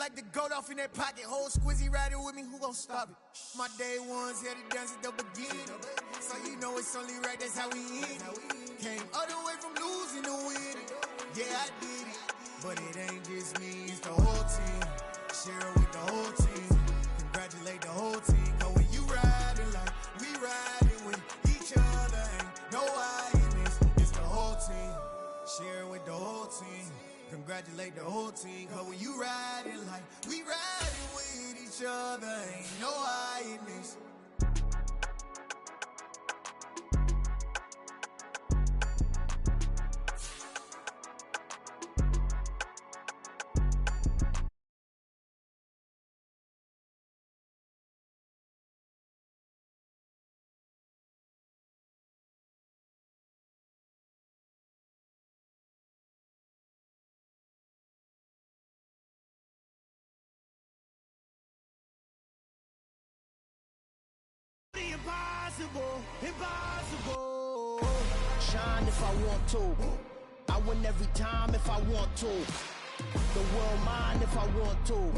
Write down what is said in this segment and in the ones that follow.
like the goat off in that pocket. Whole squizzy riding with me, who gon' stop it? My day ones headed down to the beginning. So you know it's only right, that's how we end it. Came all the way from losing to winning. Yeah, I did it. But it ain't just me, it's the whole team. Share it with the whole team. Congratulate the whole team. Cause when you riding like we riding with each other, ain't no I in this. It's the whole team. Share it with the whole team. Congratulate the whole team. Cause when you riding like we riding with each other, ain't no I in this. Impossible, impossible. Shine if I want to. I win every time if I want to. The world mine if I want to.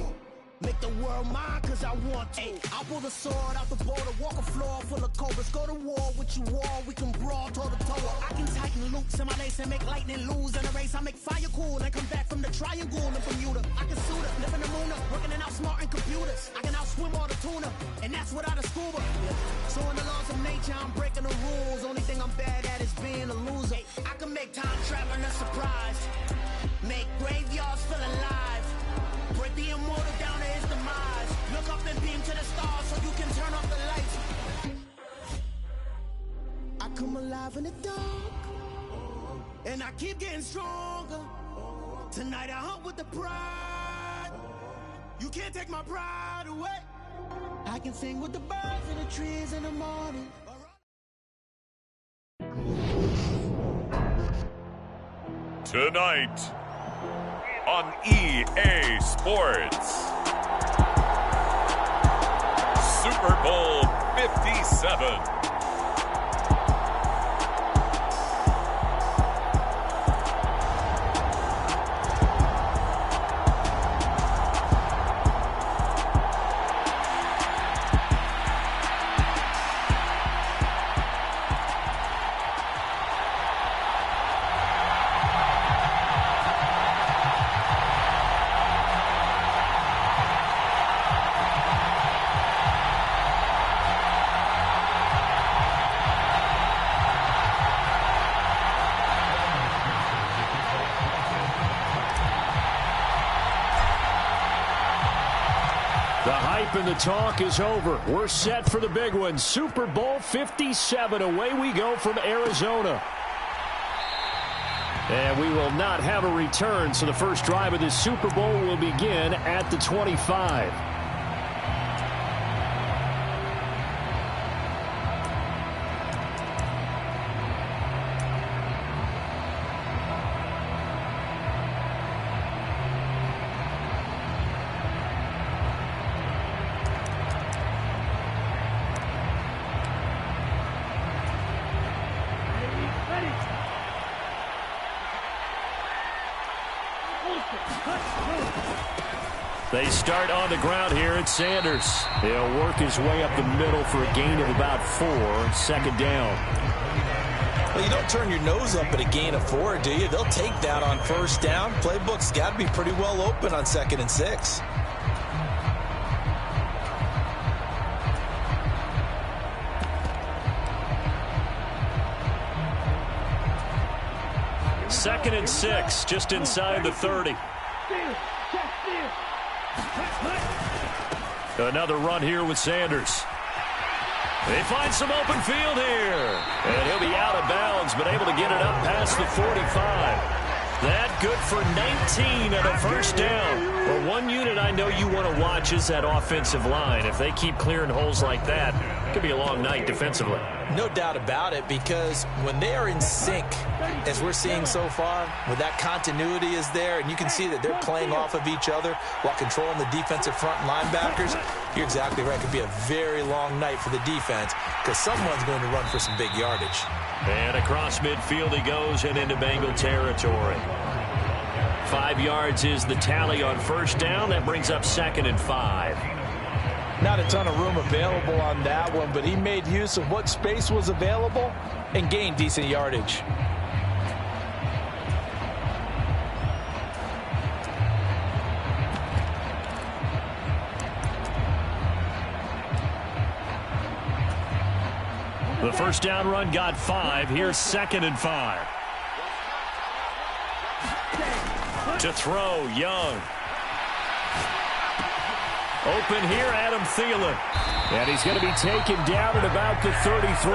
Make the world mine cause I want to. I pull the sword out the border, walk a floor full of cobras. Go to war with you all, we can brawl toe to toe. I can tighten loops in my lace and make lightning lose in a race. I make fire cool and come back from the triangle in Bermuda. I can suit up, live in the moon, working and outsmarting computers. I can outswim all the tuna, and that's without a scuba. So in the laws of nature, I'm breaking the rules. Only thing I'm bad at is being a loser. I can make time traveling a surprise. Make graveyards feel alive. Break the immortal down to his demise. Look up and beam to the stars so you can turn off the lights. I come alive in the dark, and I keep getting stronger. Tonight I hunt with the pride. You can't take my pride away. I can sing with the birds and the trees in the morning. Tonight on EA Sports, Super Bowl 57. The hype and the talk is over. We're set for the big one. Super Bowl 57. Away we go from Arizona. And we will not have a return, so the first drive of this Super Bowl will begin at the 25. They start on the ground here at Sanders. He'll work his way up the middle for a gain of about 4. Second down. Well, you don't turn your nose up at a gain of 4, do you? They'll take that on first down. Playbook's got to be pretty well open on 2nd and 6. Second and 6, just inside the 30. Another run here with Sanders. They find some open field here. And he'll be out of bounds, but able to get it up past the 45. That good for 19 and a first down. Well, one unit I know you want to watch is that offensive line. If they keep clearing holes like that, it could be a long night defensively. No doubt about it, because when they are in sync, as we're seeing so far, where that continuity is there, and you can see that they're playing off of each other while controlling the defensive front linebackers, you're exactly right. It could be a very long night for the defense, because someone's going to run for some big yardage. And across midfield he goes and into Bengal territory. 5 yards is the tally on first down. That brings up 2nd and 5. Not a ton of room available on that one, but he made use of what space was available and gained decent yardage. The first down run got 5. Here's 2nd and 5. To throw, Young. Open here, Adam Thielen. And he's going to be taken down at about the 33.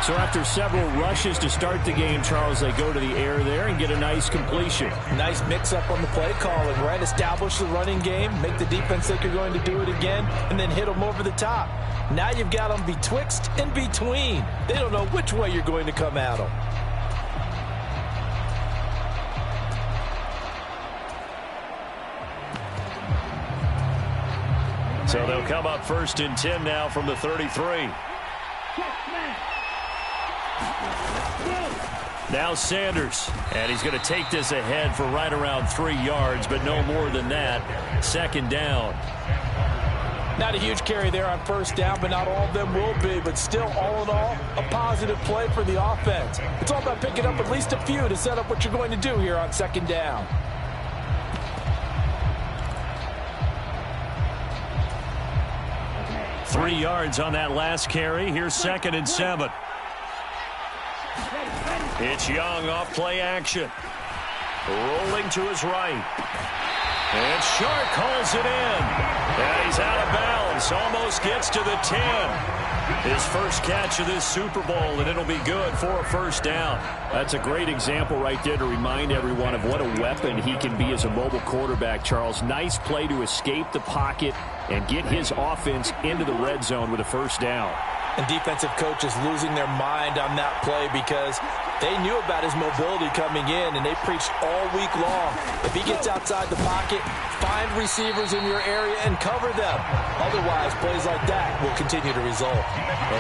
So after several rushes to start the game, Charles, they go to the air there and get a nice completion. Nice mix-up on the play calling, right? Establish the running game, make the defense think you're going to do it again, and then hit them over the top. Now you've got them betwixt and between. They don't know which way you're going to come at them. So they'll come up 1st and 10 now from the 33. Now Sanders, and he's going to take this ahead for right around 3 yards, but no more than that. 2nd down. Not a huge carry there on first down, but not all of them will be. But still, all in all, a positive play for the offense. It's all about picking up at least a few to set up what you're going to do here on 2nd down. Three yards on that last carry. Here's 2nd and 7. It's Young off play action. Rolling to his right. And Shark calls it in. And he's out of bounds. Almost gets to the 10. His first catch of this Super Bowl, and it'll be good for a first down. That's a great example right there to remind everyone of what a weapon he can be as a mobile quarterback, Charles. Nice play to escape the pocket and get his offense into the red zone with a first down. And defensive coaches losing their mind on that play because they knew about his mobility coming in, and they preached all week long. If he gets outside the pocket, find receivers in your area and cover them. Otherwise, plays like that will continue to result.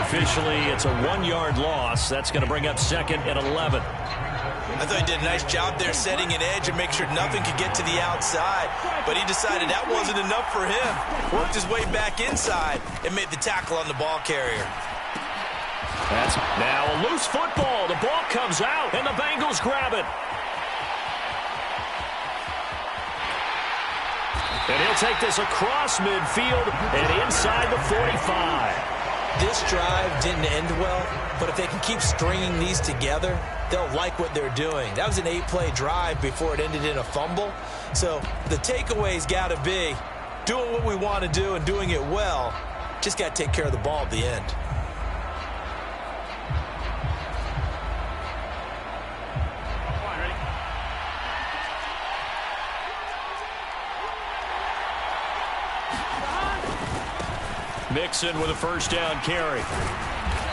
Officially, it's a 1-yard loss. That's going to bring up 2nd and 11. I thought he did a nice job there setting an edge and make sure nothing could get to the outside. But he decided that wasn't enough for him. Worked his way back inside and made the tackle on the ball carrier. That's now a loose football. The ball comes out, and the Bengals grab it. And he'll take this across midfield and inside the 45. This drive didn't end well, but if they can keep stringing these together, they'll like what they're doing. That was an 8-play drive before it ended in a fumble. So the takeaway's got to be doing what we want to do and doing it well. Just got to take care of the ball at the end. Mixon with a first down carry.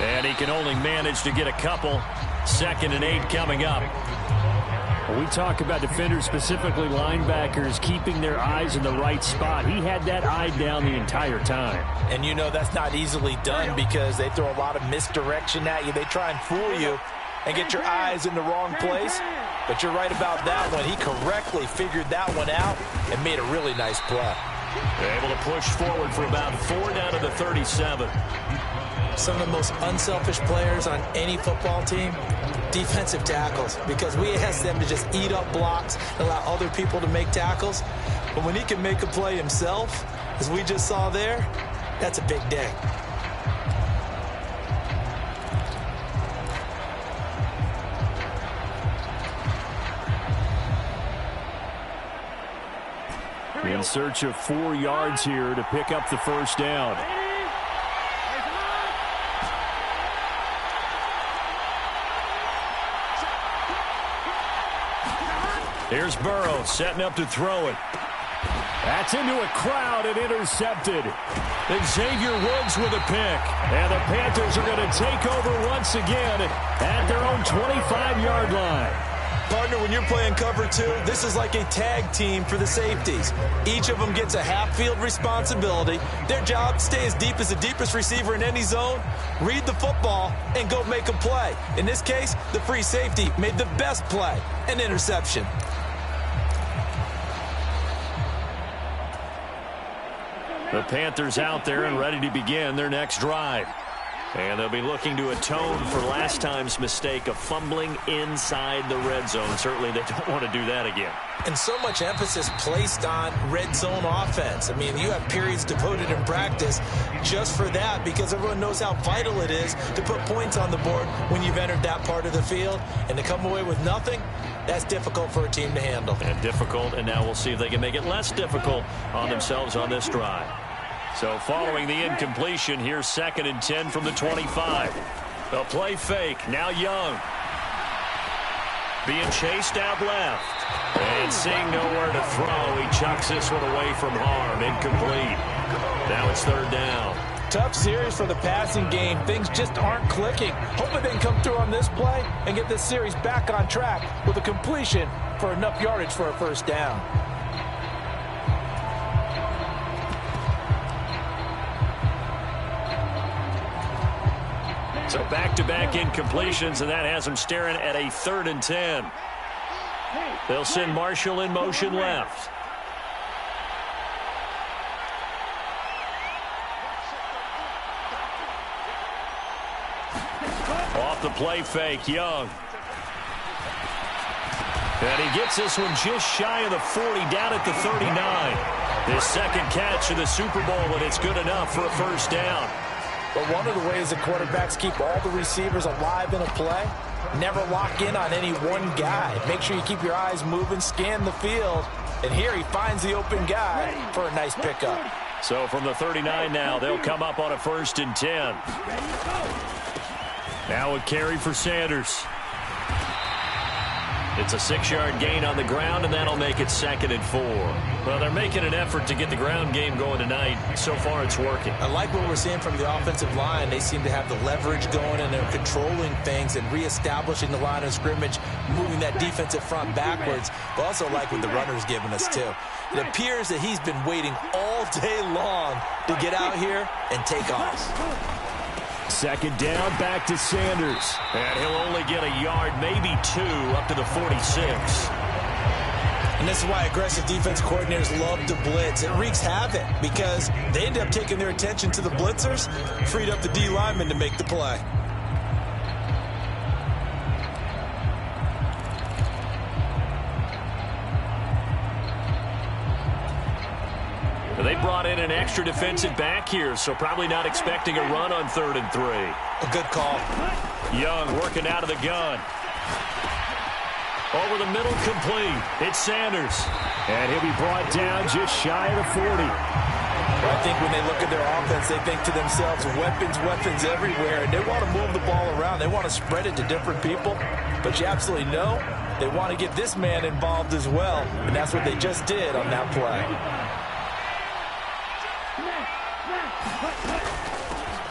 And he can only manage to get a couple. 2nd and 8 coming up. When we talk about defenders, specifically linebackers, keeping their eyes in the right spot. He had that eye down the entire time. And you know that's not easily done because they throw a lot of misdirection at you. They try and fool you and get your eyes in the wrong place. But you're right about that one. He correctly figured that one out and made a really nice play. They're able to push forward for about 4 down to the 37. Some of the most unselfish players on any football team, defensive tackles, because we ask them to just eat up blocks and allow other people to make tackles. But when he can make a play himself, as we just saw there, that's a big day. In search of 4 yards here to pick up the first down. Here's Burrow setting up to throw it. That's into a crowd and intercepted. And Xavier Woods with a pick. And the Panthers are going to take over once again at their own 25-yard line. Partner, when you're playing cover 2, this is like a tag team for the safeties. Each of them gets a half-field responsibility. Their job, stay as deep as the deepest receiver in any zone, read the football, and go make a play. In this case, the free safety made the best play, an interception. The Panthers out there and ready to begin their next drive. And they'll be looking to atone for last time's mistake of fumbling inside the red zone. Certainly they don't want to do that again. And so much emphasis placed on red zone offense. I mean, you have periods devoted in practice just for that because everyone knows how vital it is to put points on the board when you've entered that part of the field. And to come away with nothing, that's difficult for a team to handle. And difficult, and now we'll see if they can make it less difficult on themselves on this drive. So following the incompletion, here's 2nd and 10 from the 25. They'll play fake. Now Young. Being chased out left. And seeing nowhere to throw, he chucks this one away from harm. Incomplete. Now it's 3rd down. Tough series for the passing game. Things just aren't clicking. Hoping they can come through on this play and get this series back on track with a completion for enough yardage for a 1st down. So back-to-back incompletions, and that has them staring at a 3rd and 10. They'll send Marshall in motion left. Off the play fake, Young. And he gets this one just shy of the 40, down at the 39. His 2nd catch of the Super Bowl, and it's good enough for a 1st down. But one of the ways that quarterbacks keep all the receivers alive in a play, never lock in on any one guy. Make sure you keep your eyes moving, scan the field. And here he finds the open guy for a nice pickup. So from the 39 now, they'll come up on a 1st and 10. Now a carry for Sanders. It's a 6-yard gain on the ground, and that'll make it 2nd and 4. Well, they're making an effort to get the ground game going tonight. So far, it's working. I like what we're seeing from the offensive line. They seem to have the leverage going, and they're controlling things and reestablishing the line of scrimmage, moving that defensive front backwards. But also like what the runner's giving us, too. It appears that he's been waiting all day long to get out here and take off. 2nd down, back to Sanders. And he'll only get a yard, maybe 2, up to the 46. And this is why aggressive defense coordinators love to blitz. It wreaks havoc because they end up taking their attention to the blitzers, freed up the D lineman to make the play. They brought in an extra defensive back here, so probably not expecting a run on 3rd and 3. A good call. Young working out of the gun. Over the middle, complete. It's Sanders. And he'll be brought down just shy of the 40. I think when they look at their offense, they think to themselves, weapons everywhere, and they want to move the ball around. They want to spread it to different people. But you absolutely know they want to get this man involved as well, and that's what they just did on that play.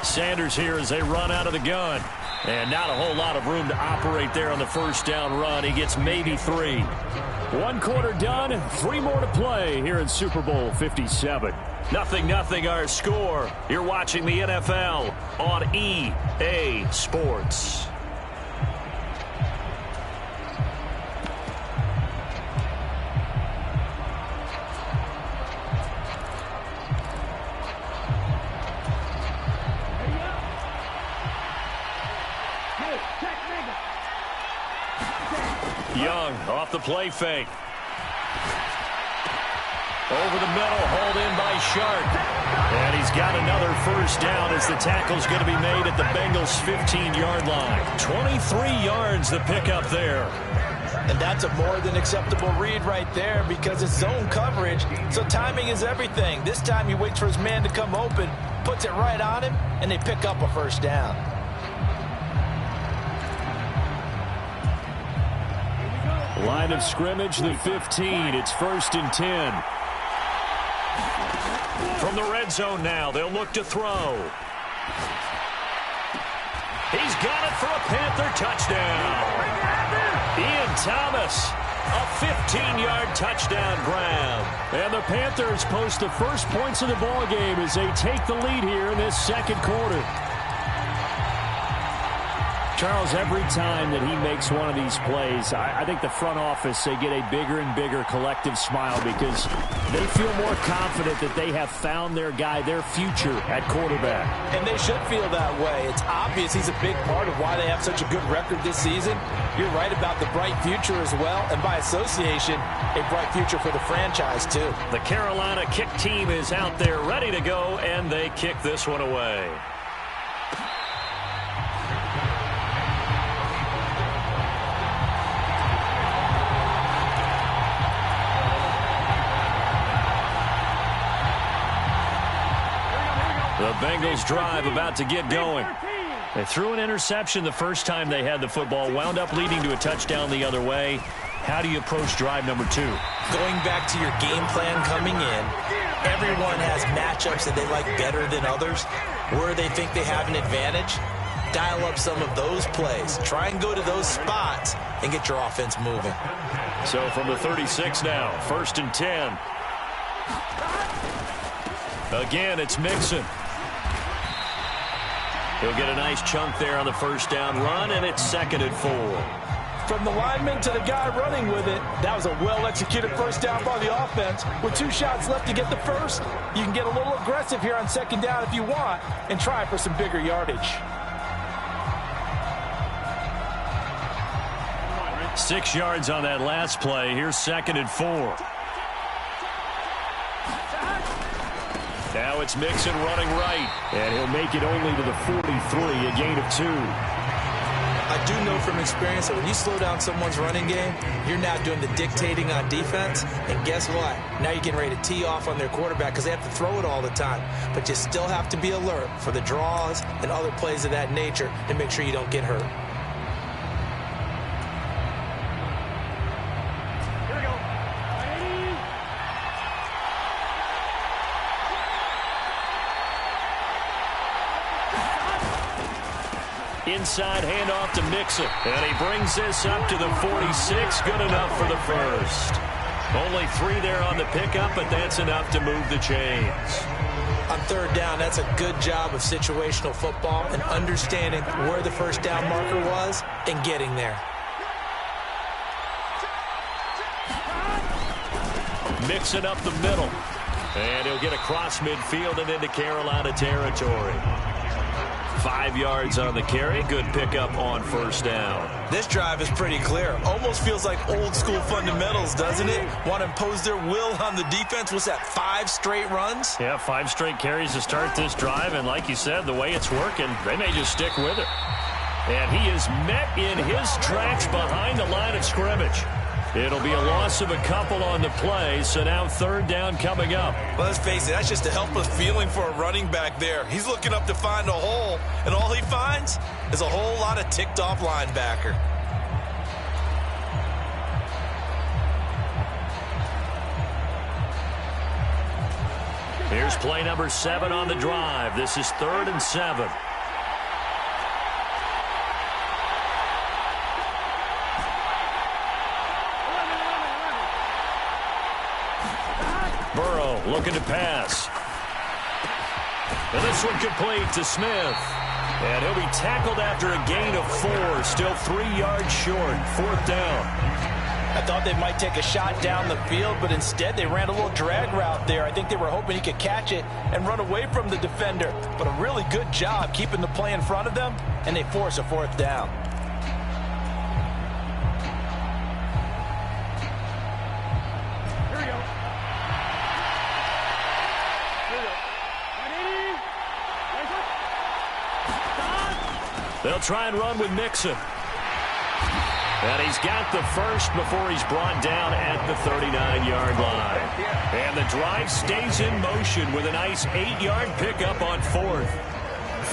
Sanders here as they run out of the gun. And not a whole lot of room to operate there on the 1st down run. He gets maybe 3. 1 quarter done, 3 more to play here in Super Bowl 57. 0-0 our score. You're watching the NFL on EA Sports. Young off the play fake. Over the middle, hauled in by Shark. And he's got another 1st down as the tackle's going to be made at the Bengals' 15-yard line. 23 yards the pickup there. And that's a more than acceptable read right there because it's zone coverage, so timing is everything. This time he waits for his man to come open, puts it right on him, and they pick up a 1st down. Line of scrimmage, the 15. It's 1st and 10. From the red zone now, they'll look to throw. He's got it for a Panther touchdown. Ian Thomas, a 15-yard touchdown grab. And the Panthers post the first points of the ball game as they take the lead here in this 2nd quarter. Charles, every time that he makes one of these plays, I think the front office, they get a bigger and bigger collective smile because they feel more confident that they have found their guy, their future at quarterback. And they should feel that way. It's obvious he's a big part of why they have such a good record this season. You're right about the bright future as well, and by association, a bright future for the franchise too. The Carolina kick team is out there ready to go, and they kick this one away. The Bengals drive about to get going. They threw an interception the first time they had the football, wound up leading to a touchdown the other way. How do you approach drive number 2? Going back to your game plan coming in, everyone has matchups that they like better than others, where they think they have an advantage. Dial up some of those plays. Try and go to those spots and get your offense moving. So from the 36 now, 1st and 10. Again, it's Mixon. He'll get a nice chunk there on the first down run, and it's 2nd and 4. From the lineman to the guy running with it, that was a well-executed first down by the offense. With 2 shots left to get the first, you can get a little aggressive here on 2nd down if you want and try for some bigger yardage. 6 yards on that last play. Here's 2nd and 4. Now it's Mixon running right. And he'll make it only to the 43, a gain of 2. I do know from experience that when you slow down someone's running game, you're now doing the dictating on defense. And guess what? Now you're getting ready to tee off on their quarterback because they have to throw it all the time. But you still have to be alert for the draws and other plays of that nature to make sure you don't get hurt. Inside handoff to Mixon. And he brings this up to the 46. Good enough for the first. Only 3 there on the pickup, but that's enough to move the chains. On 3rd down, that's a good job of situational football and understanding where the first down marker was and getting there. Mixon up the middle. And he'll get across midfield and into Carolina territory. 5 yards on the carry. Good pickup on first down. This drive is pretty clear. Almost feels like old school fundamentals, doesn't it? Want to impose their will on the defense. What's that, 5 straight runs? Yeah, 5 straight carries to start this drive. And like you said, the way it's working, they may just stick with it. And he is met in his tracks behind the line of scrimmage. It'll be a loss of a couple on the play, so now 3rd down coming up. Well, let's face it, that's just a helpless feeling for a running back there. He's looking up to find a hole, and all he finds is a whole lot of ticked-off linebacker. Here's play number 7 on the drive. This is 3rd and 7. Burrow looking to pass. And this one complete to Smith. And he'll be tackled after a gain of 4. Still 3 yards short. 4th down. I thought they might take a shot down the field, but instead they ran a little drag route there. I think they were hoping he could catch it and run away from the defender. But a really good job keeping the play in front of them, and they force a 4th down. They'll try and run with Mixon. And he's got the first before he's brought down at the 39-yard line. And the drive stays in motion with a nice 8-yard pickup on 4th.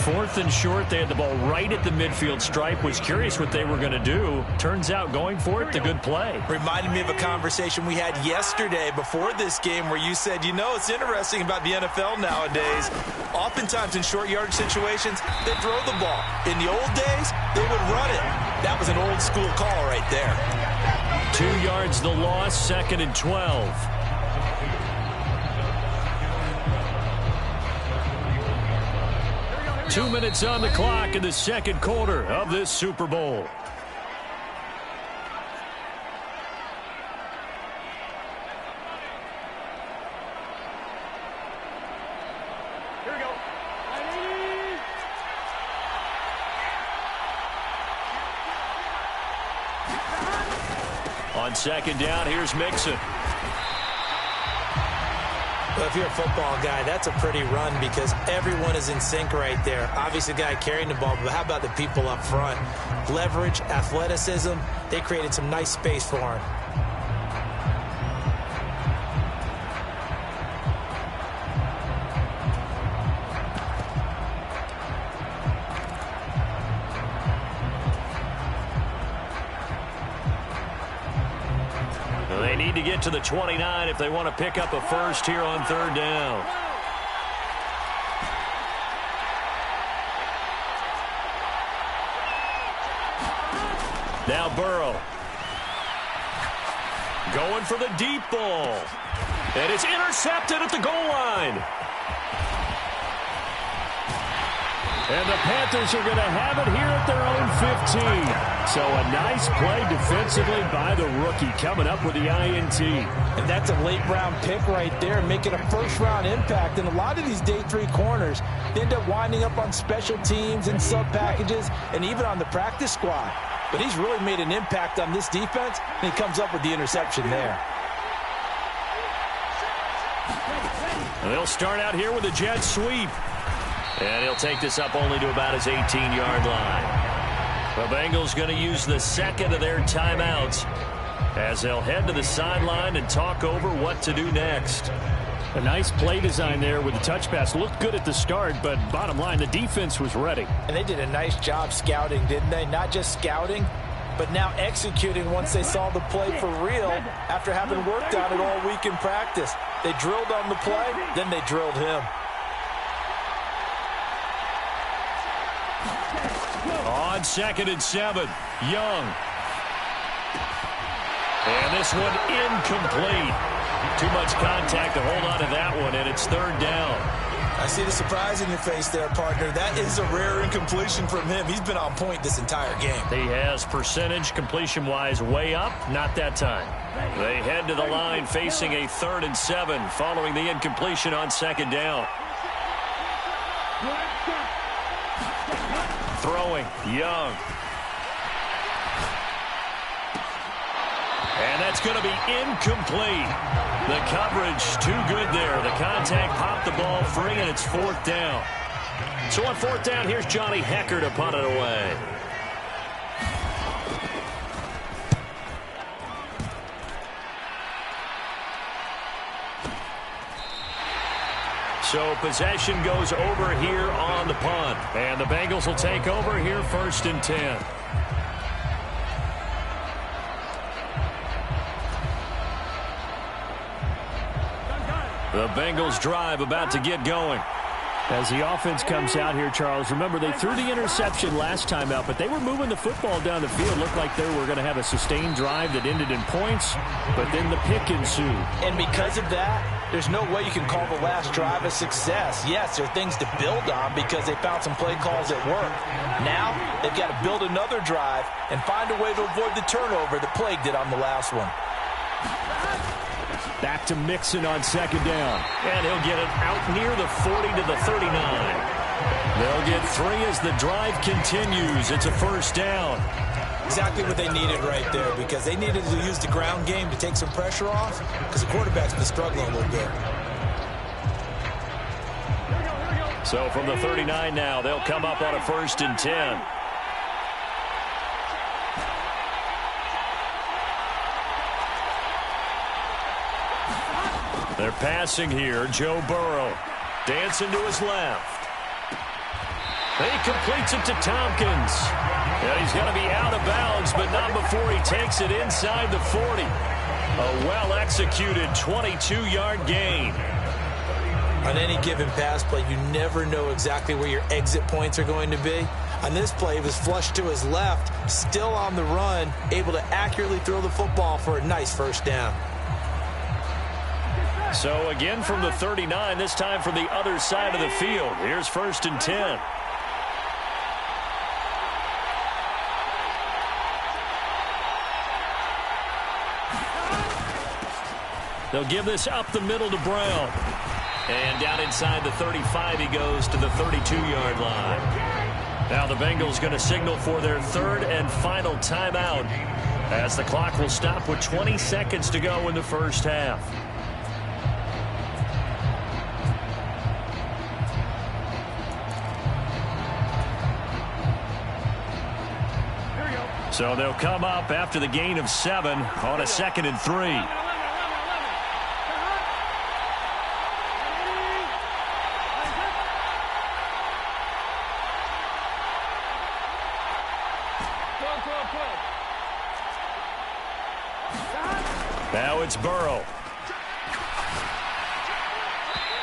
4th and short. They had the ball right at the midfield stripe. Was curious what they were going to do. Turns out going for it, the good play. Reminded me of a conversation we had yesterday before this game where you said, you know, it's interesting about the NFL nowadays. Oftentimes in short yardage situations, they throw the ball. In the old days, they would run it. That was an old school call right there. 2 yards the loss, 2nd and 12. 2 minutes on the clock in the second quarter of this Super Bowl. On second down, here's Mixon. Well, if you're a football guy, that's a pretty run because everyone is in sync right there. Obviously, the guy carrying the ball, but how about the people up front? Leverage, athleticism, they created some nice space for him. They need to get to the 29 if they want to pick up a first here on third down. Now Burrow. Going for the deep ball. And it's intercepted at the goal line. And the Panthers are going to have it here at their own 15. So a nice play defensively by the rookie coming up with the INT. And that's a late-round pick right there, making a first-round impact. And a lot of these day 3 corners end up winding up on special teams and sub-packages and even on the practice squad. But he's really made an impact on this defense, and he comes up with the interception there. And they'll start out here with a jet sweep. And he'll take this up only to about his 18-yard line. The Bengals going to use the second of their timeouts as they'll head to the sideline and talk over what to do next. A nice play design there with the touch pass. Looked good at the start, but bottom line, the defense was ready. And they did a nice job scouting, didn't they? Not just scouting, but now executing once they saw the play for real after having worked on it all week in practice. They drilled on the play, then they drilled him. On 2nd and 7, Young. And this one incomplete. Too much contact to hold on to that one, and it's third down. I see the surprise in your face there, partner. That is a rare incompletion from him. He's been on point this entire game. He has percentage completion-wise way up, not that time. They head to the line facing a 3rd and 7 following the incompletion on 2nd down. Throwing, Young. And that's going to be incomplete. The coverage too good there. The contact popped the ball free, and it's 4th down. So on 4th down, here's Johnny Hecker to punt it away. So possession goes over here on the punt. And the Bengals will take over here 1st and 10. The Bengals drive about to get going. As the offense comes out here, Charles, remember they threw the interception last time out, but they were moving the football down the field. Looked like they were going to have a sustained drive that ended in points, but then the pick ensued. And because of that, there's no way you can call the last drive a success. Yes, there are things to build on because they found some play calls that work. Now, they've got to build another drive and find a way to avoid the turnover that plagued it on the last one. Back to Mixon on 2nd down. And he'll get it out near the 40 to the 39. They'll get 3 as the drive continues. It's a 1st down. Exactly what they needed right there because they needed to use the ground game to take some pressure off because the quarterback's been struggling a little bit. So from the 39 now, they'll come up on a 1st and 10. They're passing here. Joe Burrow dancing to his left. He completes it to Tompkins. And he's going to be out of bounds, but not before he takes it inside the 40. A well-executed 22-yard gain. On any given pass play, you never know exactly where your exit points are going to be. On this play, he was flushed to his left, still on the run, able to accurately throw the football for a nice 1st down. So again from the 39, this time from the other side of the field. Here's 1st and 10. They'll give this up the middle to Brown. And down inside the 35, he goes to the 32-yard line. Now the Bengals going to signal for their third and final timeout as the clock will stop with 20 seconds to go in the first half. So they'll come up after the gain of 7 on a 2nd and 3. Now it's Burrow.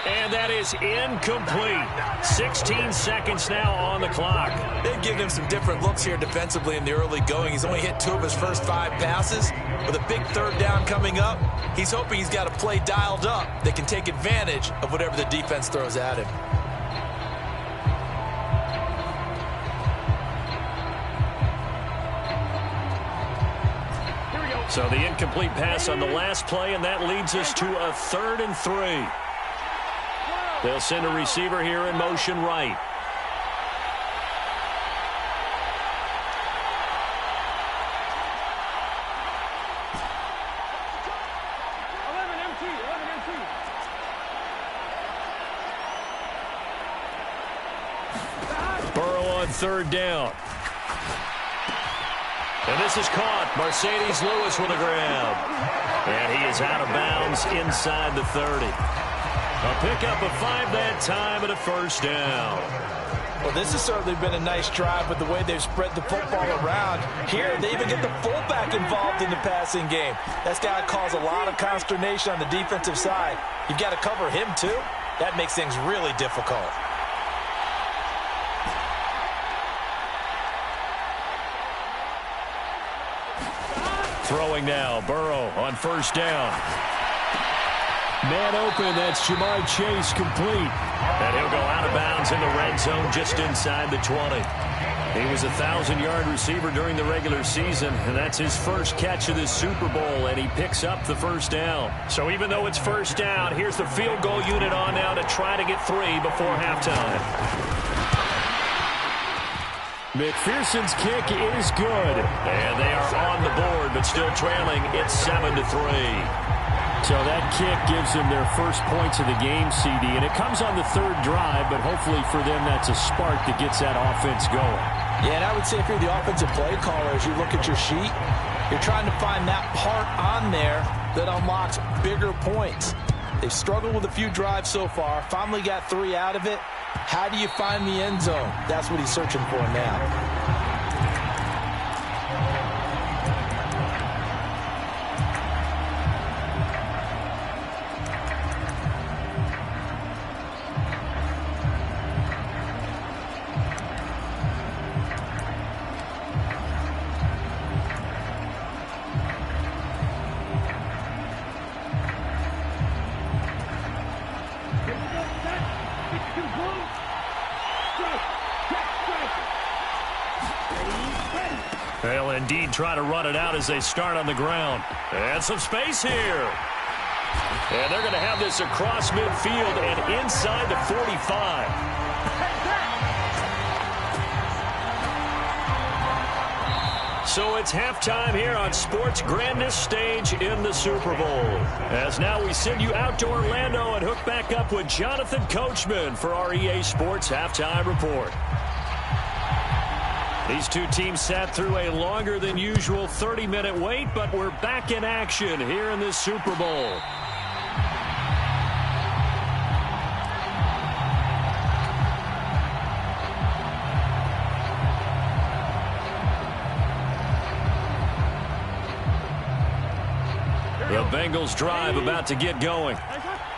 And that is incomplete. 16 seconds now on the clock. They've given him some different looks here defensively in the early going. He's only hit 2 of his first 5 passes. With a big third down coming up, he's hoping he's got a play dialed up that can take advantage of whatever the defense throws at him. So the incomplete pass on the last play, and that leads us to a 3rd and 3. They'll send a receiver here in motion right. Burrow on 3rd down. And this is caught. Mercedes Lewis with a grab. And he is out of bounds inside the 30. A pickup of 5 that time and a first down. Well, this has certainly been a nice drive with the way they've spread the football around. Here, they even get the fullback involved in the passing game. That's got to cause a lot of consternation on the defensive side. You've got to cover him, too. That makes things really difficult. Throwing now, Burrow on 1st down. Man open, that's Jamar Chase complete. And he'll go out of bounds in the red zone just inside the 20. He was a 1,000-yard receiver during the regular season, and that's his first catch of this Super Bowl, and he picks up the 1st down. So even though it's 1st down, here's the field goal unit on now to try to get 3 before halftime. McPherson's kick is good. And they are on the board, but still trailing. It's 7-3. So that kick gives them their first points of the game, CD. And it comes on the 3rd drive, but hopefully for them that's a spark that gets that offense going. Yeah, and I would say if you're the offensive play caller, as you look at your sheet, you're trying to find that part on there that unlocks bigger points. They've struggled with a few drives so far, finally got 3 out of it. How do you find the end zone? That's what he's searching for now. They'll indeed try to run it out as they start on the ground. And some space here. And they're going to have this across midfield and inside the 45. So it's halftime here on sports' grandest stage in the Super Bowl. As now we send you out to Orlando and hook back up with Jonathan Coachman for our EA Sports Halftime Report. These two teams sat through a longer than usual 30-minute wait, but we're back in action here in this Super Bowl. The Bengals drive about to get going.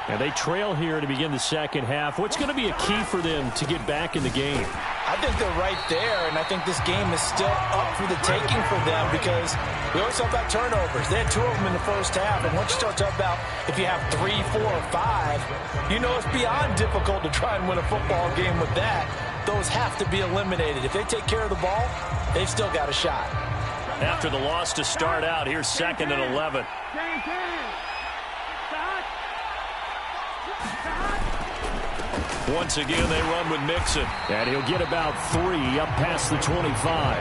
And they trail here to begin the second half. What's going to be a key for them to get back in the game? I think they're right there, and I think this game is still up for the taking for them because we always talk about turnovers. They had 2 of them in the first half, and once you start talking about if you have 3, 4, or 5, you know it's beyond difficult to try and win a football game with that. Those have to be eliminated. If they take care of the ball, they've still got a shot. After the loss to start out, here's 2nd and 11. Once again, they run with Mixon. And he'll get about 3 up past the 25.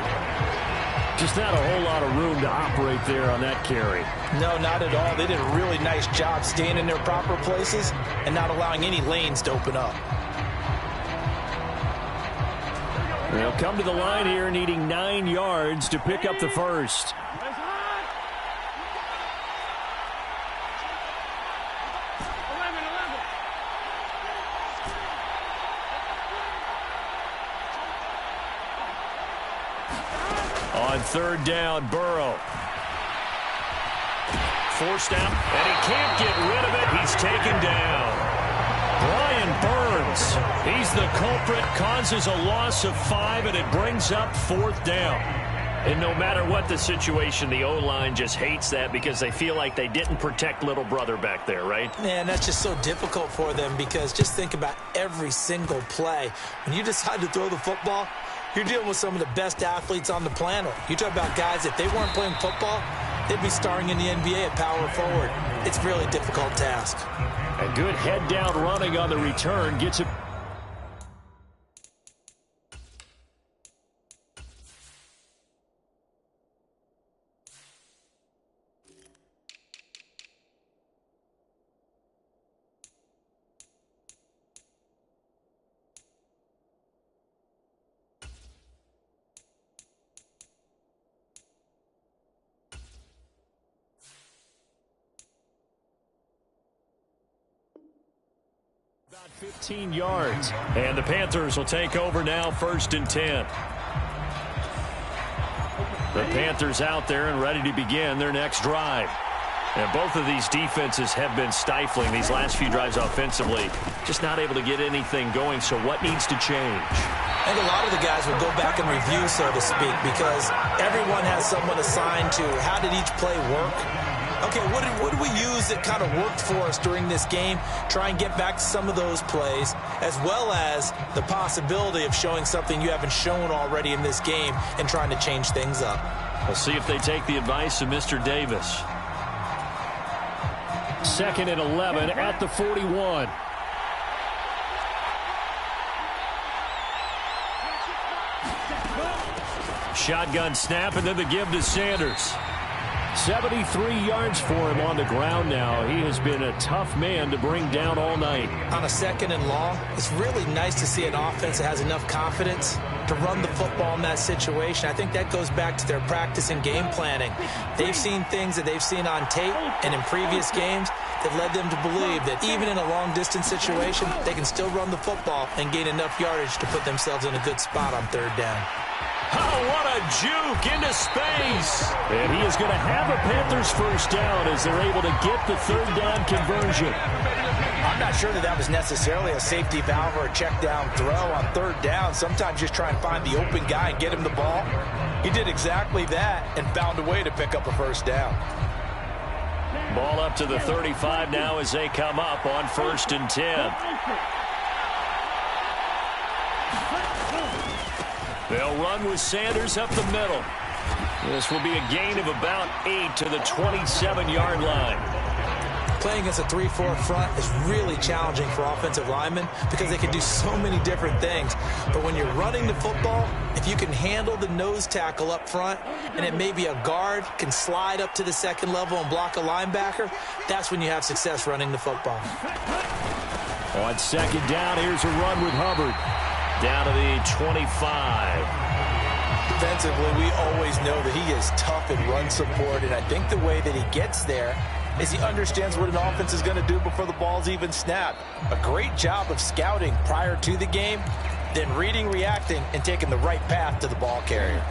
Just not a whole lot of room to operate there on that carry. No, not at all. They did a really nice job staying in their proper places and not allowing any lanes to open up. They'll come to the line here needing 9 yards to pick up the first. On third down, Burrow. Forced out, and he can't get rid of it. He's taken down. Brian Burns, he's the culprit, causes a loss of 5, and it brings up 4th down. And no matter what the situation, the O-line just hates that because they feel like they didn't protect little brother back there, right? Man, that's just so difficult for them because just think about every single play. When you decide to throw the football, you're dealing with some of the best athletes on the planet. You talk about guys, if they weren't playing football, they'd be starring in the NBA at power forward. It's a really difficult task. A good head-down running on the return gets it. About 15 yards. And the Panthers will take over now, 1st and 10. The Panthers out there and ready to begin their next drive. And both of these defenses have been stifling these last few drives offensively. Just not able to get anything going, so what needs to change? I think a lot of the guys will go back and review, so to speak, because everyone has someone assigned to how did each play work. Okay, what did we use that kind of worked for us during this game? Try and get back to some of those plays, as well as the possibility of showing something you haven't shown already in this game and trying to change things up. We'll see if they take the advice of Mr. Davis. 2nd and 11 at the 41. Shotgun snap, and then the give to Sanders. 73 yards for him on the ground now. He has been a tough man to bring down all night. On a 2nd and long, it's really nice to see an offense that has enough confidence to run the football in that situation. I think that goes back to their practice and game planning. They've seen things that they've seen on tape and in previous games that led them to believe that even in a long-distance situation, they can still run the football and gain enough yardage to put themselves in a good spot on 3rd down. Oh, what a juke into space. And he is going to have a Panthers 1st down as they're able to get the 3rd down conversion. I'm not sure that was necessarily a safety valve or a check down throw on 3rd down. Sometimes just try and find the open guy and get him the ball. He did exactly that and found a way to pick up a 1st down. Ball up to the 35 now as they come up on 1st and 10. They'll run with Sanders up the middle. This will be a gain of about 8 to the 27-yard line. Playing against a 3-4 front is really challenging for offensive linemen because they can do so many different things. But when you're running the football, if you can handle the nose tackle up front and it may be a guard can slide up to the 2nd level and block a linebacker, that's when you have success running the football. On 2nd down, here's a run with Hubbard. Down to the 25. Defensively, we always know that he is tough in run support, and I think the way that he gets there is he understands what an offense is going to do before the ball's even snapped. A great job of scouting prior to the game, then reading, reacting, and taking the right path to the ball carrier.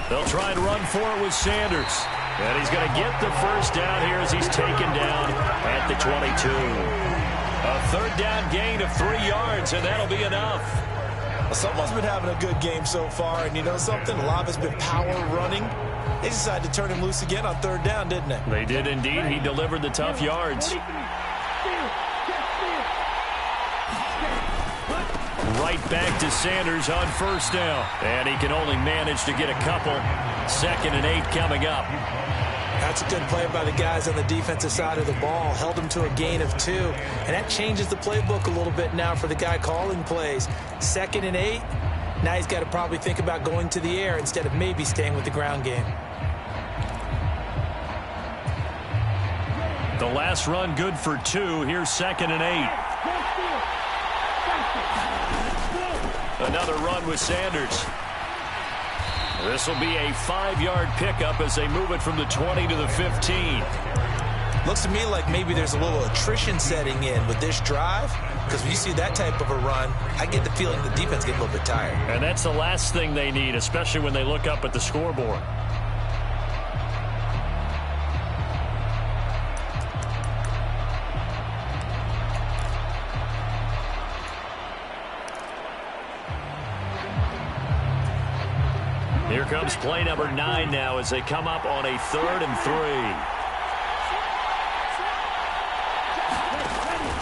They'll try and run for it with Sanders. And he's going to get the 1st down here as he's taken down at the 22. A 3rd down gain of 3 yards, and that'll be enough. Well, someone's been having a good game so far, and you know something? A lot of it's been power running. They decided to turn him loose again on 3rd down, didn't they? They did indeed. He delivered the tough yards. Right back to Sanders on 1st down. And he can only manage to get a couple. 2nd and 8 coming up. That's a good play by the guys on the defensive side of the ball. Held them to a gain of 2. And that changes the playbook a little bit now for the guy calling plays. 2nd and 8. Now he's got to probably think about going to the air instead of maybe staying with the ground game. The last run good for 2. Here's 2nd and 8. Another run with Sanders. This will be a 5-yard pickup as they move it from the 20 to the 15. Looks to me like maybe there's a little attrition setting in with this drive, because when you see that type of a run, I get the feeling the defense gets a little bit tired. And that's the last thing they need, especially when they look up at the scoreboard. Here comes play number 9 now as they come up on a 3rd and 3.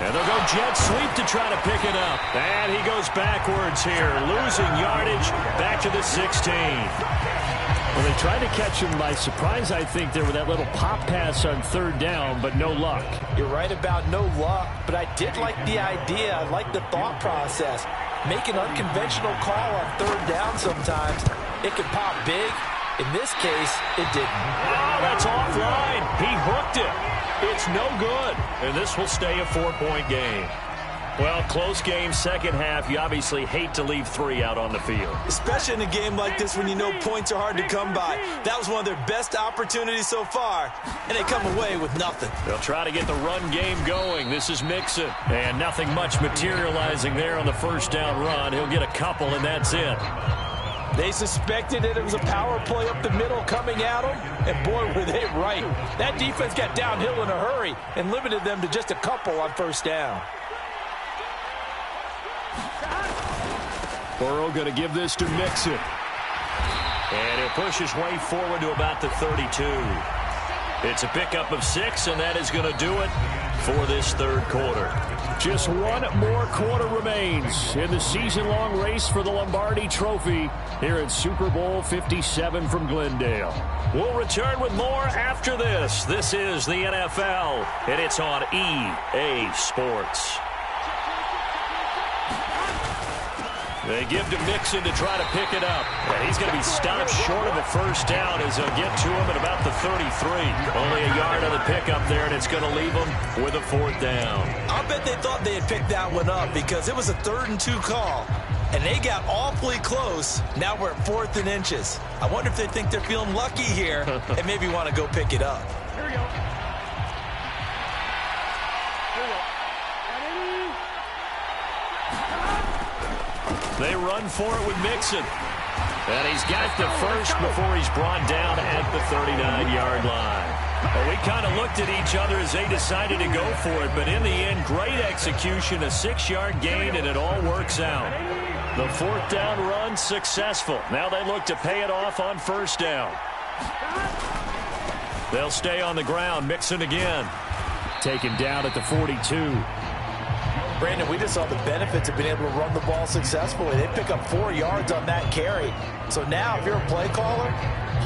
And they'll go jet sweep to try to pick it up. And he goes backwards here, losing yardage back to the 16. Well, they tried to catch him by surprise, I think, there with that little pop pass on 3rd down, but no luck. You're right about no luck, but I did like the idea. I like the thought process. Make an unconventional call on 3rd down sometimes. It can pop big. In this case, it didn't. Oh, that's offline. He hooked it. It's no good. And this will stay a 4-point game. Well, close game, second half. You obviously hate to leave 3 out on the field. Especially in a game like this when you know points are hard to come by. That was one of their best opportunities so far, and they come away with nothing. They'll try to get the run game going. This is Mixon. And nothing much materializing there on the first down run. He'll get a couple, and that's it. They suspected it was a power play up the middle coming at them, and boy, were they right. That defense got downhill in a hurry and limited them to just a couple on first down. Burrow going to give this to Mixon. And he'll push his way forward to about the 32. It's a pickup of 6, and that is going to do it for this 3rd quarter. Just 1 more quarter remains in the season-long race for the Lombardi Trophy here at Super Bowl 57 from Glendale. We'll return with more after this. This is the NFL, and it's on EA Sports. They give to Mixon to try to pick it up. And he's going to be stopped short of a first down as they'll get to him at about the 33. Only a yard on the pickup there, and it's going to leave him with a 4th down. I'll bet they thought they had picked that one up because it was a 3rd and 2 call, and they got awfully close. Now we're at 4th and inches. I wonder if they think they're feeling lucky here and maybe want to go pick it up. Here we go. They run for it with Mixon. And he's got the first before he's brought down at the 39-yard line. Well, we kind of looked at each other as they decided to go for it, but in the end, great execution, a 6-yard gain, and it all works out. The 4th down run successful. Now they look to pay it off on first down. They'll stay on the ground. Mixon again. Taken down at the 42. Brandon, we just saw the benefits of being able to run the ball successfully. They pick up 4 yards on that carry. So now if you're a play caller,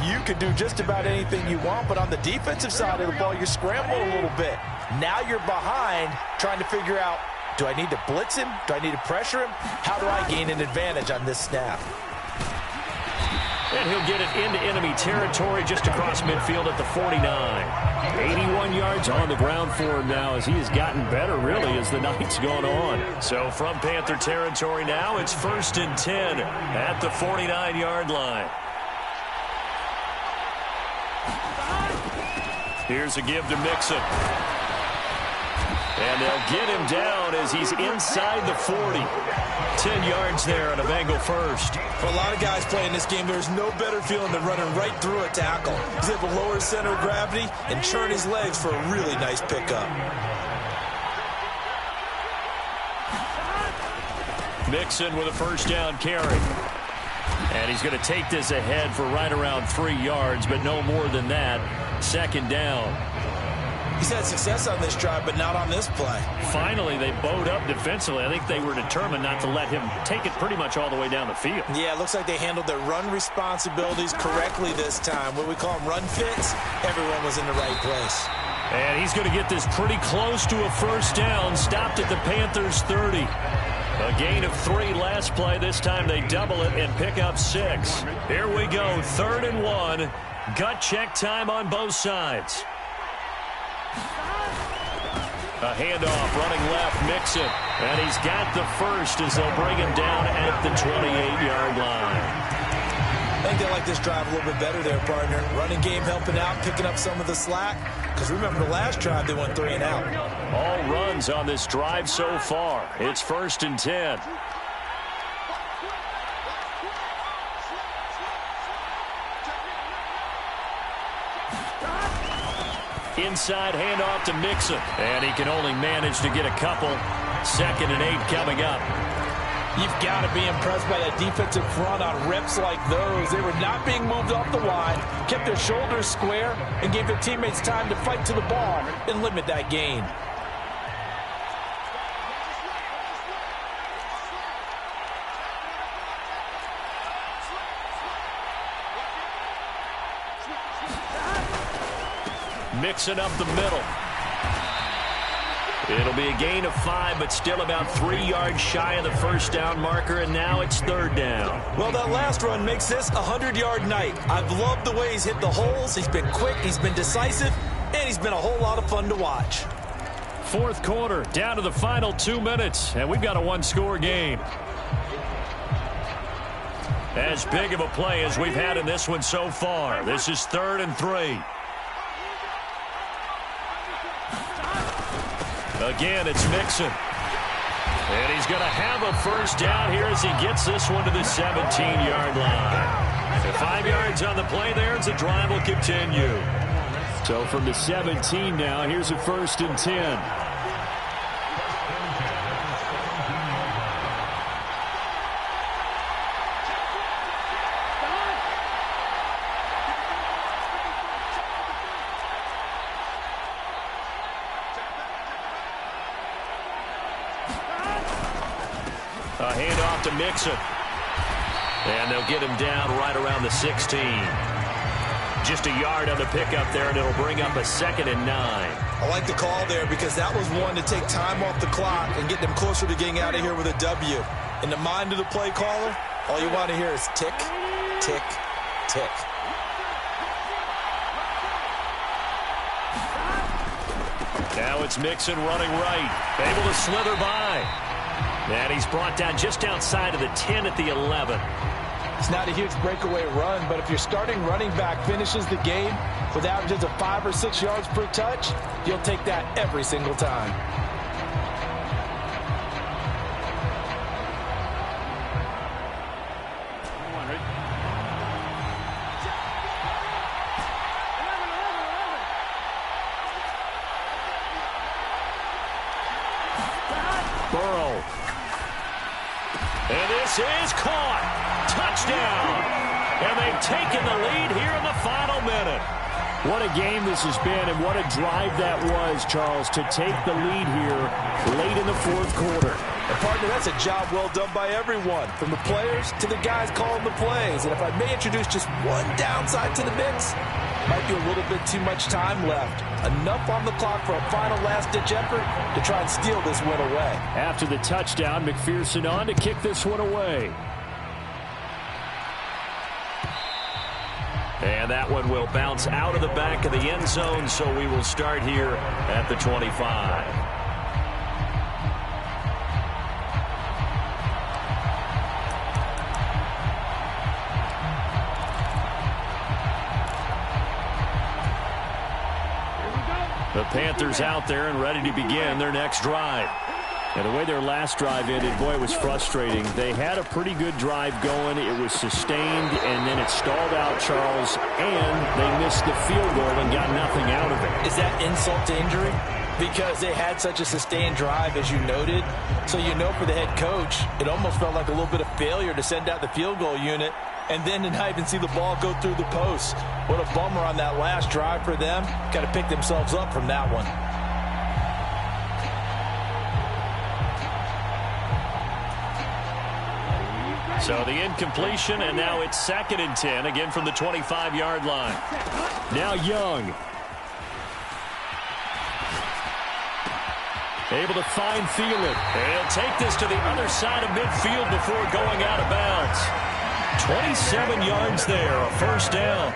you can do just about anything you want. But on the defensive side of the ball, you're scrambling a little bit. Now you're behind trying to figure out, do I need to blitz him? Do I need to pressure him? How do I gain an advantage on this snap? And he'll get it into enemy territory just across midfield at the 49. 81 yards on the ground for him now as he has gotten better, really, as the night's gone on. So from Panther territory now, it's 1st and 10 at the 49-yard line. Here's a give to Mixon. And they'll get him down as he's inside the 40. 10 yards there on a Bengal first. For a lot of guys playing this game, there's no better feeling than running right through a tackle. He's able to lower his center of gravity and churn his legs for a really nice pickup. Mixon with a first down carry. And he's going to take this ahead for right around 3 yards, but no more than that. 2nd down. He's had success on this drive, but not on this play. Finally, they bowed up defensively. I think they were determined not to let him take it pretty much all the way down the field. Yeah, it looks like they handled their run responsibilities correctly this time. What we call them run fits, everyone was in the right place. And he's going to get this pretty close to a first down. Stopped at the Panthers' 30. A gain of 3 last play. This time they double it and pick up 6. Here we go, 3rd and 1. Gut check time on both sides. A handoff, running left, Mixon. And he's got the first as they'll bring him down at the 28-yard line. I think they like this drive a little bit better there, partner. Running game helping out, picking up some of the slack. Because remember, the last drive, they went 3 and out. All runs on this drive so far. It's 1st and 10. Inside handoff to Mixon. And he can only manage to get a couple. 2nd and 8 coming up. You've got to be impressed by that defensive front on reps like those. They were not being moved off the line, kept their shoulders square, and gave their teammates time to fight to the ball and limit that gain. Mixing up the middle. It'll be a gain of 5, but still about 3 yards shy of the first down marker, and now it's 3rd down. Well, that last run makes this a 100-yard night. I've loved the way he's hit the holes. He's been quick, he's been decisive, and he's been a whole lot of fun to watch. 4th quarter, down to the final 2 minutes, and we've got a 1-score game. As big of a play as we've had in this one so far. This is 3rd and 3. Again, it's Mixon. And he's going to have a first down here as he gets this one to the 17-yard line. So 5 yards on the play there as the drive will continue. So from the 17 now, here's a 1st and 10. A handoff to Mixon. And they'll get him down right around the 16. Just a yard on the pickup there, and it'll bring up a 2nd and 9. I like the call there because that was one to take time off the clock and get them closer to getting out of here with a W. In the mind of the play caller, all you want to hear is tick, tick, tick. Now it's Mixon running right. Able to slither by. And he's brought down just outside of the 10 at the 11. It's not a huge breakaway run, but if your starting running back finishes the game with averages of 5 or 6 yards per touch, you'll take that every single time. Burrow. And this is caught. Touchdown. And they've taken the lead here in the final minute. What a game this has been, and what a drive that was, Charles, to take the lead here late in the 4th quarter. And partner, that's a job well done by everyone, from the players to the guys calling the plays. And if I may introduce just one downside to the mix, might be a little bit too much time left. Enough on the clock for a final last-ditch effort to try and steal this win away. After the touchdown, McPherson on to kick this one away. And that one will bounce out of the back of the end zone, so we will start here at the 25. The Panthers out there and ready to begin their next drive. And the way their last drive ended, boy, it was frustrating. They had a pretty good drive going. It was sustained, and then it stalled out, Charles, and they missed the field goal and got nothing out of it. Is that insult to injury? Because they had such a sustained drive, as you noted. So you know for the head coach, it almost felt like a little bit of failure to send out the field goal unit. and then to not even see the ball go through the post. What a bummer on that last drive for them. Got to pick themselves up from that one. So the incompletion, and now it's 2nd and 10, again from the 25-yard line. Now Young. Able to find Thielen. He'll take this to the other side of midfield before going out of bounds. 27 yards there, a first down.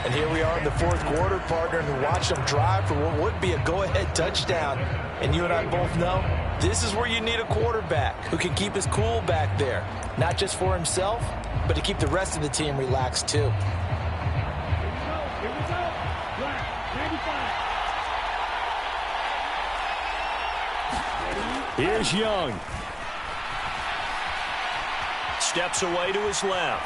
And here we are in the 4th quarter, partner, and we watched them drive for what would be a go-ahead touchdown. And you and I both know this is where you need a quarterback who can keep his cool back there. Not just for himself, but to keep the rest of the team relaxed too. Here's Young. Steps away to his left.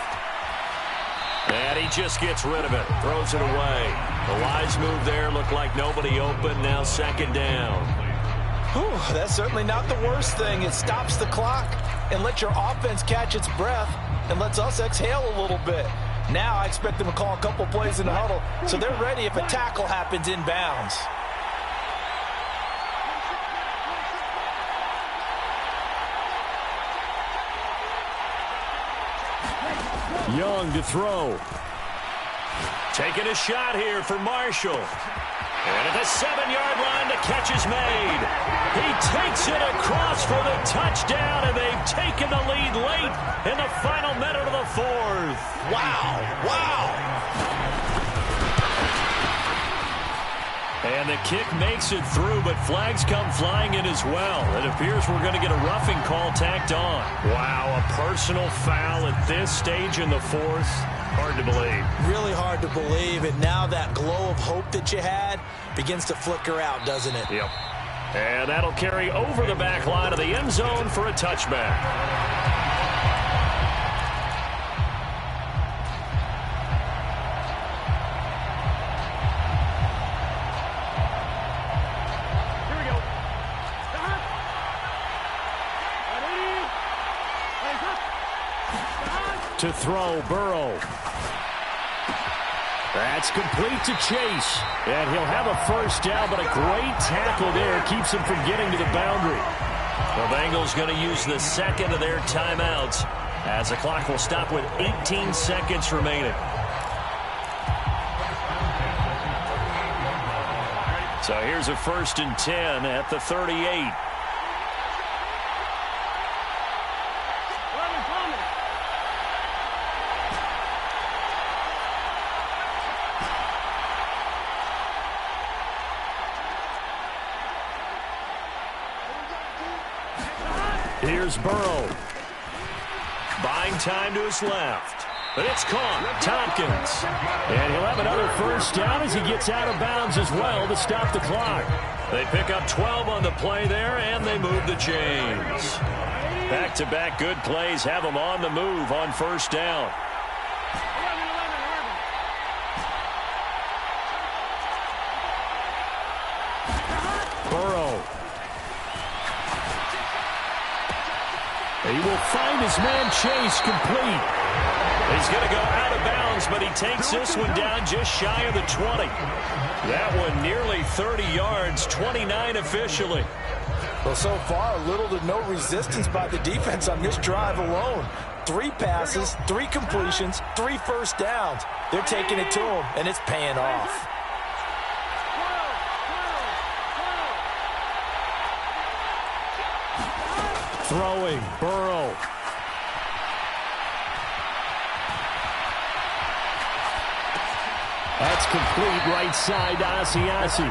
And he just gets rid of it. Throws it away. The wise move there. Looked like nobody open. Now 2nd down. Whew, that's certainly not the worst thing. It stops the clock and lets your offense catch its breath and lets us exhale a little bit. Now I expect them to call a couple plays in the huddle so they're ready if a tackle happens inbounds. Young to throw. Taking a shot here for Marshall. And at the 7-yard line, the catch is made. He takes it across for the touchdown, and they've taken the lead late in the final minute of the 4th. Wow, wow. And the kick makes it through, but flags come flying in as well. It appears we're going to get a roughing call tacked on. Wow, a personal foul at this stage in the 4th. Hard to believe. Really hard to believe, and now that glow of hope that you had begins to flicker out, doesn't it? Yep. And that'll carry over the back line of the end zone for a touchback. To throw, Burrow. That's complete to Chase. And he'll have a first down, but a great tackle there keeps him from getting to the boundary. The Bengals going to use the 2nd of their timeouts as the clock will stop with 18 seconds remaining. So here's a 1st and 10 at the 38. Here's Burrow. Buying time to his left. But it's caught. Tompkins. And he'll have another first down as he gets out of bounds as well to stop the clock. They pick up 12 on the play there, and they move the chains. Back-to-back good plays have them on the move on first down. Burrow. He will find his man Chase complete. He's going to go out of bounds, but he takes this one down just shy of the 20. That one nearly 30 yards, 29 officially. Well, so far, little to no resistance by the defense on this drive alone. 3 passes, 3 completions, 3 first downs. They're taking it to him, and it's paying off. Throwing, Burrow. That's complete right side to Asiasi.